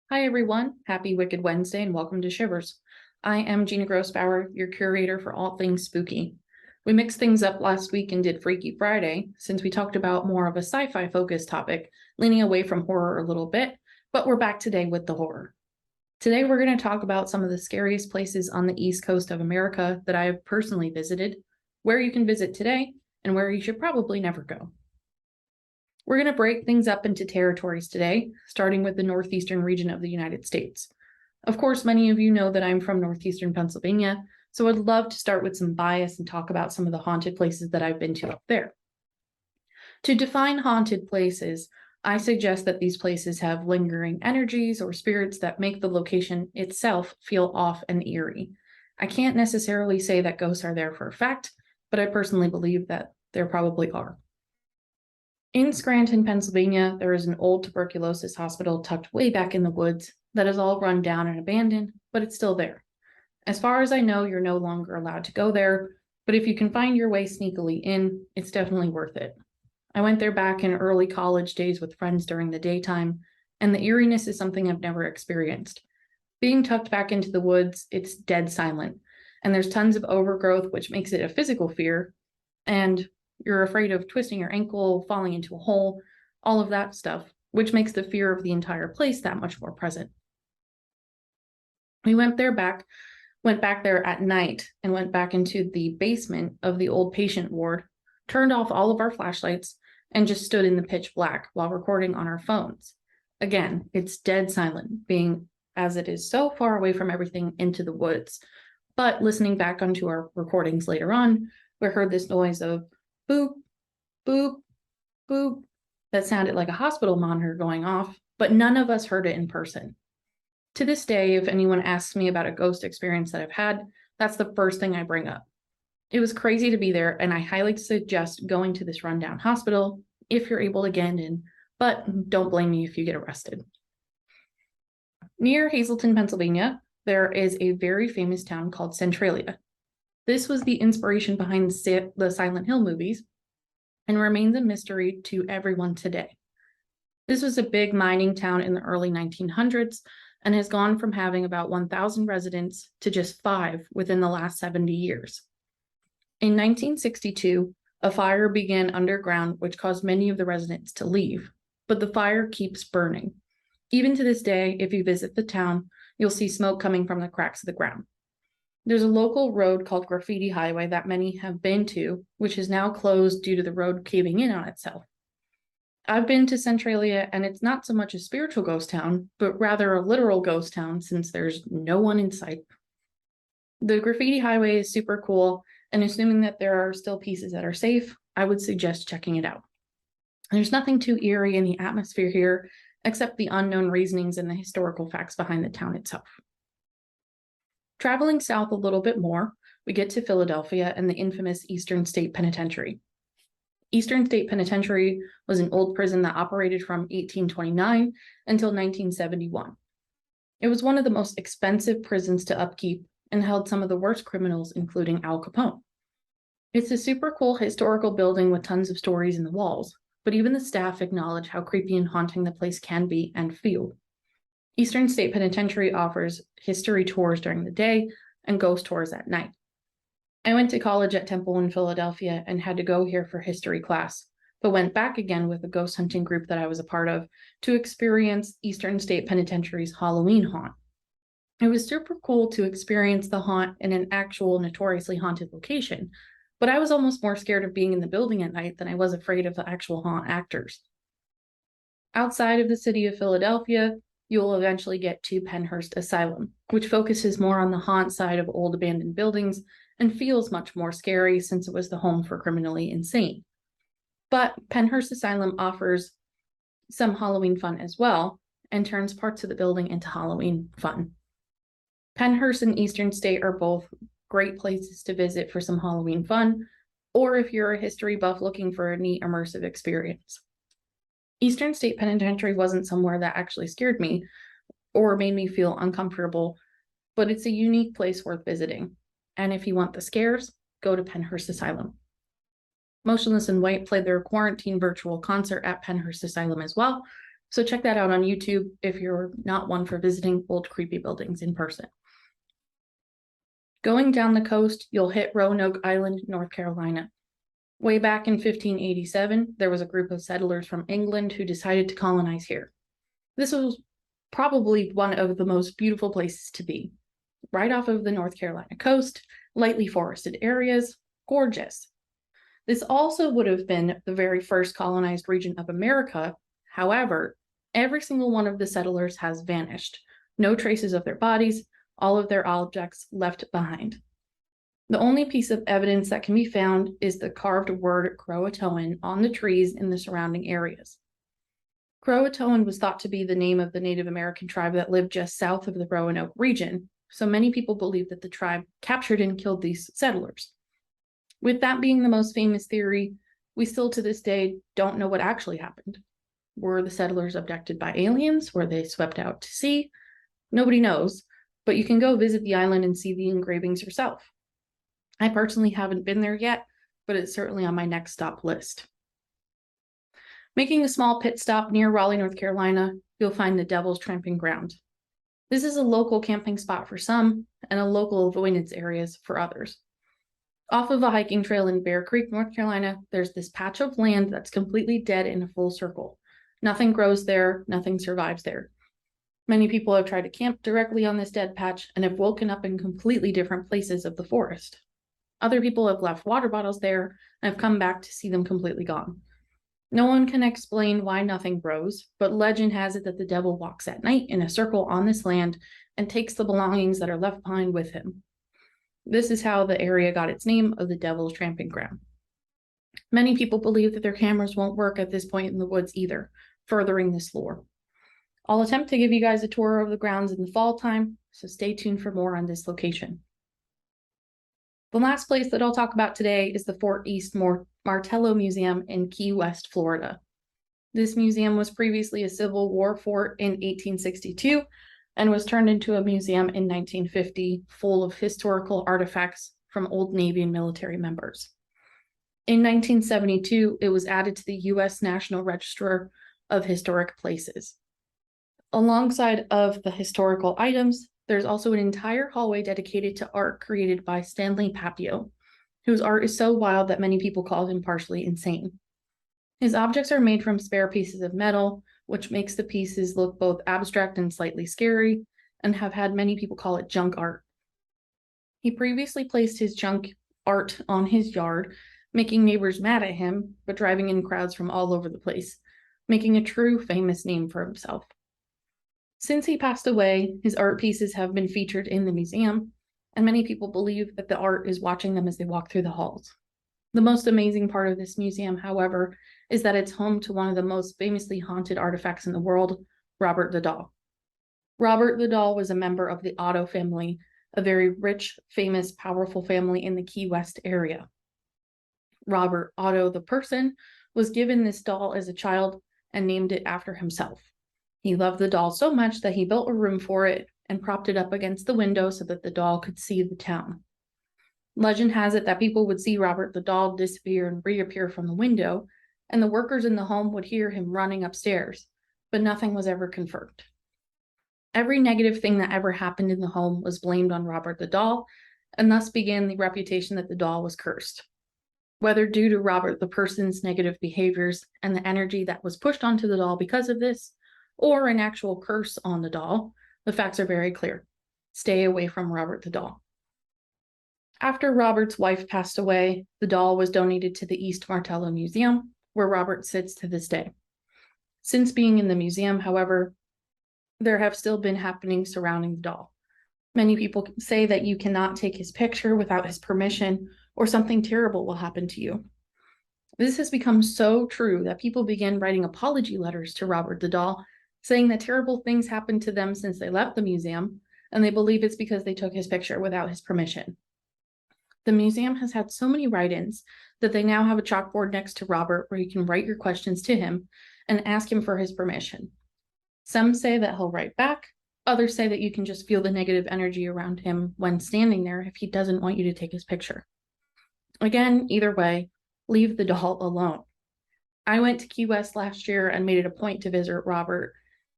Hi everyone, happy Wicked Wednesday and welcome to Shivers. I am Gina Grossbauer, your curator for all things spooky. We mixed things up last week and did Freaky Friday since we talked about more of a sci-fi focused topic, leaning away from horror a little bit, but we're back today with the horror. Today we're going to talk about some of the scariest places on the East Coast of America that I have personally visited, where you can visit today, and where you should probably never go. We're going to break things up into territories today, starting with the northeastern region of the United States. Of course, many of you know that I'm from Northeastern Pennsylvania, so I'd love to start with some bias and talk about some of the haunted places that I've been to up there. To define haunted places, I suggest that these places have lingering energies or spirits that make the location itself feel off and eerie. I can't necessarily say that ghosts are there for a fact, but I personally believe that there probably are. In Scranton, Pennsylvania, there is an old tuberculosis hospital tucked way back in the woods that is all run down and abandoned, but it's still there. As far as I know, you're no longer allowed to go there, but if you can find your way sneakily in, it's definitely worth it. I went there back in early college days with friends during the daytime, and the eeriness is something I've never experienced. Being tucked back into the woods, it's dead silent, and there's tons of overgrowth, which makes it a physical fear, and you're afraid of twisting your ankle, falling into a hole, all of that stuff, which makes the fear of the entire place that much more present. We went back there at night and went back into the basement of the old patient ward, turned off all of our flashlights, and just stood in the pitch black while recording on our phones. Again, it's dead silent, being as it is so far away from everything into the woods. But listening back onto our recordings later on, we heard this noise of boop, boop, boop, that sounded like a hospital monitor going off, but none of us heard it in person. To this day, if anyone asks me about a ghost experience that I've had, that's the first thing I bring up. It was crazy to be there, and I highly suggest going to this rundown hospital if you're able to get in, but don't blame me if you get arrested. Near Hazleton, Pennsylvania, there is a very famous town called Centralia. This was the inspiration behind the Silent Hill movies and remains a mystery to everyone today. This was a big mining town in the early 1900s and has gone from having about 1,000 residents to just 5 within the last 70 years. In 1962, a fire began underground, which caused many of the residents to leave, but the fire keeps burning. Even to this day, if you visit the town, you'll see smoke coming from the cracks of the ground. There's a local road called Graffiti Highway that many have been to, which is now closed due to the road caving in on itself. I've been to Centralia, and it's not so much a spiritual ghost town, but rather a literal ghost town since there's no one in sight. The Graffiti Highway is super cool, and assuming that there are still pieces that are safe, I would suggest checking it out. There's nothing too eerie in the atmosphere here, except the unknown reasonings and the historical facts behind the town itself. Traveling south a little bit more, we get to Philadelphia and the infamous Eastern State Penitentiary. Eastern State Penitentiary was an old prison that operated from 1829 until 1971. It was one of the most expensive prisons to upkeep and held some of the worst criminals, including Al Capone. It's a super cool historical building with tons of stories in the walls, but even the staff acknowledge how creepy and haunting the place can be and feel. Eastern State Penitentiary offers history tours during the day and ghost tours at night. I went to college at Temple in Philadelphia and had to go here for history class, but went back again with a ghost hunting group that I was a part of to experience Eastern State Penitentiary's Halloween haunt. It was super cool to experience the haunt in an actual notoriously haunted location, but I was almost more scared of being in the building at night than I was afraid of the actual haunt actors. Outside of the city of Philadelphia, you will eventually get to Pennhurst Asylum, which focuses more on the haunt side of old abandoned buildings and feels much more scary since it was the home for criminally insane. But Pennhurst Asylum offers some Halloween fun as well and turns parts of the building into Halloween fun. Pennhurst and Eastern State are both great places to visit for some Halloween fun, or if you're a history buff looking for a neat immersive experience. Eastern State Penitentiary wasn't somewhere that actually scared me or made me feel uncomfortable, but it's a unique place worth visiting. And if you want the scares, go to Pennhurst Asylum. Motionless in White played their quarantine virtual concert at Pennhurst Asylum as well, So check that out on YouTube if you're not one for visiting old creepy buildings in person. Going down the coast, you'll hit Roanoke Island, North Carolina. Way back in 1587, there was a group of settlers from England who decided to colonize here. This was probably one of the most beautiful places to be. Right off of the North Carolina coast, lightly forested areas, gorgeous. This also would have been the very first colonized region of America. However, every single one of the settlers has vanished. No traces of their bodies, all of their objects left behind. The only piece of evidence that can be found is the carved word Croatoan on the trees in the surrounding areas. Croatoan was thought to be the name of the Native American tribe that lived just south of the Roanoke region, so many people believe that the tribe captured and killed these settlers. With that being the most famous theory, we still to this day don't know what actually happened. Were the settlers abducted by aliens? Were they swept out to sea? Nobody knows, but you can go visit the island and see the engravings yourself. I personally haven't been there yet, but it's certainly on my next stop list. Making a small pit stop near Raleigh, North Carolina, you'll find the Devil's Tramping Ground. This is a local camping spot for some and a local avoidance areas for others. Off of a hiking trail in Bear Creek, North Carolina, there's this patch of land that's completely dead in a full circle. Nothing grows there, nothing survives there. Many people have tried to camp directly on this dead patch and have woken up in completely different places of the forest. Other people have left water bottles there and have come back to see them completely gone. No one can explain why nothing grows, but legend has it that the devil walks at night in a circle on this land and takes the belongings that are left behind with him. This is how the area got its name of the Devil's Tramping Ground. Many people believe that their cameras won't work at this point in the woods either, furthering this lore. I'll attempt to give you guys a tour of the grounds in the fall time, so stay tuned for more on this location. The last place that I'll talk about today is the Fort East Martello Museum in Key West, Florida. This museum was previously a Civil War fort in 1862 and was turned into a museum in 1950, full of historical artifacts from Old Navy and military members. In 1972, it was added to the U.S. National Register of Historic Places. Alongside of the historical items, there's also an entire hallway dedicated to art created by Stanley Papio, whose art is so wild that many people call him partially insane. His objects are made from spare pieces of metal, which makes the pieces look both abstract and slightly scary, and have had many people call it junk art. He previously placed his junk art on his yard, making neighbors mad at him, but driving in crowds from all over the place, making a true famous name for himself. Since he passed away, his art pieces have been featured in the museum, and many people believe that the art is watching them as they walk through the halls. The most amazing part of this museum, however, is that it's home to one of the most famously haunted artifacts in the world, Robert the Doll. Robert the Doll was a member of the Otto family, a very rich, famous, powerful family in the Key West area. Robert Otto, the person, was given this doll as a child and named it after himself. He loved the doll so much that he built a room for it and propped it up against the window so that the doll could see the town. Legend has it that people would see Robert the Doll disappear and reappear from the window, and the workers in the home would hear him running upstairs, but nothing was ever confirmed. Every negative thing that ever happened in the home was blamed on Robert the Doll, and thus began the reputation that the doll was cursed. Whether due to Robert the person's negative behaviors and the energy that was pushed onto the doll because of this, or an actual curse on the doll, the facts are very clear. Stay away from Robert the Doll. After Robert's wife passed away, the doll was donated to the East Martello Museum, where Robert sits to this day. Since being in the museum, however, there have still been happenings surrounding the doll. Many people say that you cannot take his picture without his permission, or something terrible will happen to you. This has become so true that people began writing apology letters to Robert the Doll, saying that terrible things happened to them since they left the museum, and they believe it's because they took his picture without his permission. The museum has had so many write-ins that they now have a chalkboard next to Robert where you can write your questions to him and ask him for his permission. Some say that he'll write back, others say that you can just feel the negative energy around him when standing there if he doesn't want you to take his picture. Again, either way, leave the doll alone. I went to Key West last year and made it a point to visit Robert.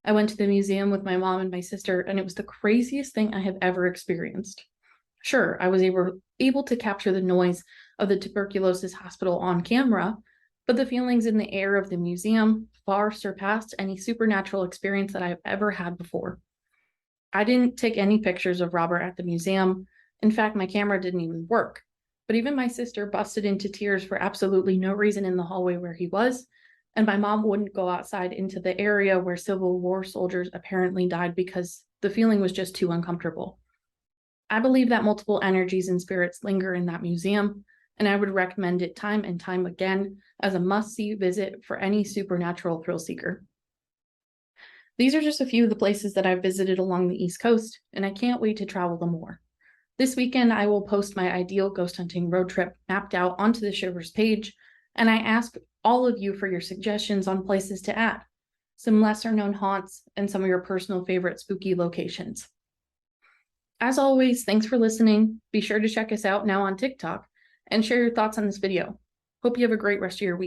I went to the museum with my mom and my sister, and it was the craziest thing I have ever experienced. Sure, I was able to capture the noise of the tuberculosis hospital on camera, but the feelings in the air of the museum far surpassed any supernatural experience that I've ever had before. I didn't take any pictures of Robert at the museum. In fact, my camera didn't even work. But even my sister busted into tears for absolutely no reason in the hallway where he was, and my mom wouldn't go outside into the area where Civil War soldiers apparently died because the feeling was just too uncomfortable. I believe that multiple energies and spirits linger in that museum, and I would recommend it time and time again as a must-see visit for any supernatural thrill seeker. These are just a few of the places that I've visited along the East Coast, and I can't wait to travel them more. This weekend, I will post my ideal ghost hunting road trip mapped out onto the Shivers page, and I ask all of you for your suggestions on places to add, some lesser known haunts, and some of your personal favorite spooky locations. As always, thanks for listening. Be sure to check us out now on TikTok and share your thoughts on this video. Hope you have a great rest of your week.